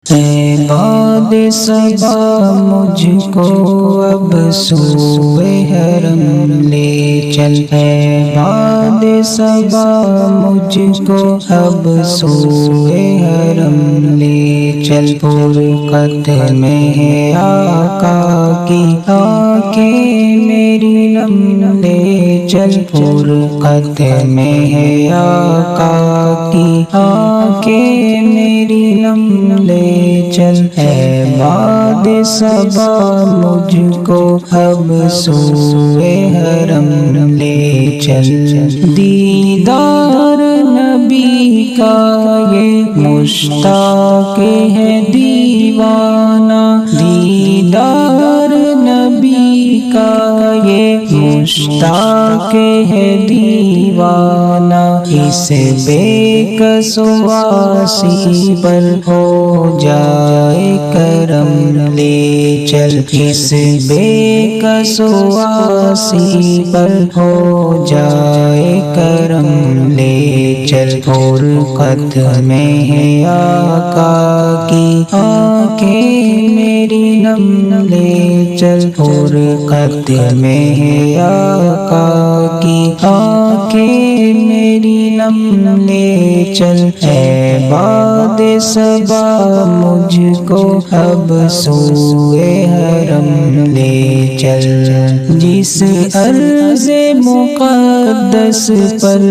اے باد صبا مجھ کو اب سوئے حرم لے چل، اے باد صبا مجھ کو اب سوئے حرم لے چل۔ فرقت میں ہے آقا کی آنکھیں میری نم لے چل، فرقت میں ہے آقا کی آنکھیں میری نم لے چل۔ اے باد صبا مجھ کو اب سوئے حرم لے چل۔ دیدار نبی کا یہ مشتاق ہے دیوانہ، دیدار نبی کا یہ مشتاق ہے دیوانہ، اس بے کس واسی پر ہو جائے کرم لے چل، اس بے کس واسی پر ہو جائے کرم لے چل۔ فرقت میں ہے آقا کی آنکھیں میری نم لے چل، فرقت میں ہے آقا کی آنکھیں میری نم لے چل۔ اے باد صبا مجھ کو اب سوئے حرم لے چل۔ جس عرض مقدس پر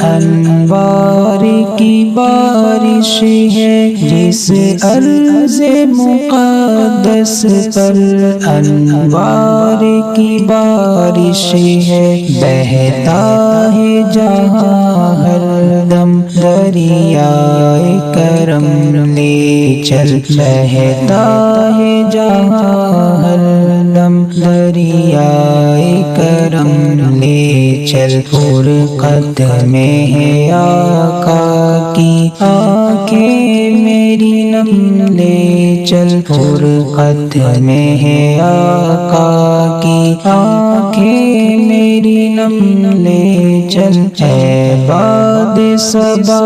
انوار کی بارش ہے، جس عرض مقدس پر انوار کی بارش ہے، بہتا ہے جہاں ہر دم دریائے کرم لے چل، بہتا ہے جہاں ہر دم دریائے کرم لے چل۔ فرقت میں ہے آقا کی آنکھیں میری نم لے چل، فرقت میں ہے آقا کی آنکھیں میری نم لے چل۔ اے باد صبا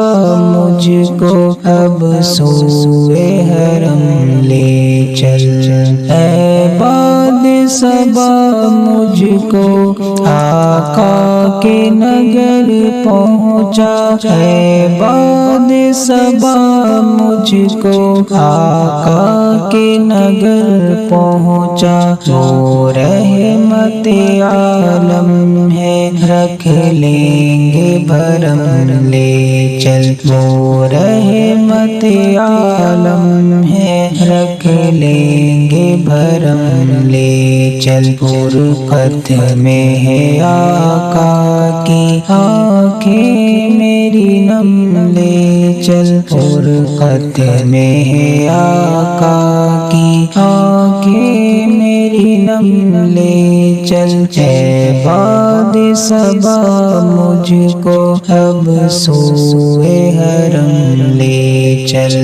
مجھ کو اب سوئے حرم لے چل۔ اے باد صبا مجھ کو آقا کے نگر پہنچا، اے باد صبا مجھ کو آقا کے نگر پہنچا، وہ رحمت عالم ہے رکھ لیں گے بھرم لے چل، وہ رحمت عالم ہے رکھ لیں گے بھرم لے چل۔ فرقت میں ہے آقا کی آنکھیں میری نم لے چل، فرقت میں ہے آقا کی آنکھیں میری نم لے چل۔ اے باد صبا مجھ کو اب سوئے حرم لے چل۔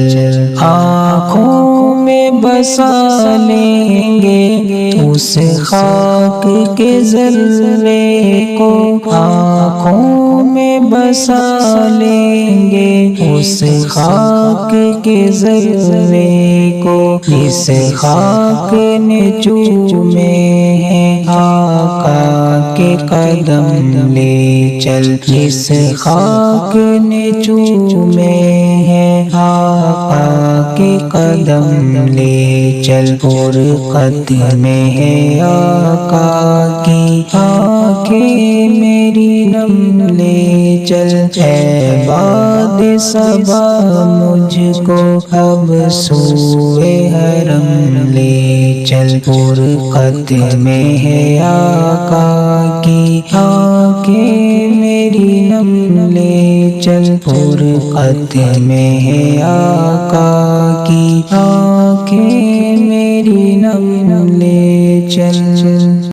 آنکھوں میں بسا لیں گے اس خاک کے ذرے کو، آنکھوں میں بسا لیں گے اس خاک کے ذرے کو، اس خاک نے چومے ہیں آقا کے قدم لے چل، اس خاک نے چومے ہیں آقا کے قدم لے چل۔ فرقت میں ہے آقا کی آنکھیں میری نم لے چل۔ اے باد صبا مجھ کو اب سوئے حرم لے چل، فرقت میں ہے آقا کی آنکھیں میری نم لے چل، فرقت میں ہے آقا کی آنکھیں میری نم لے چل۔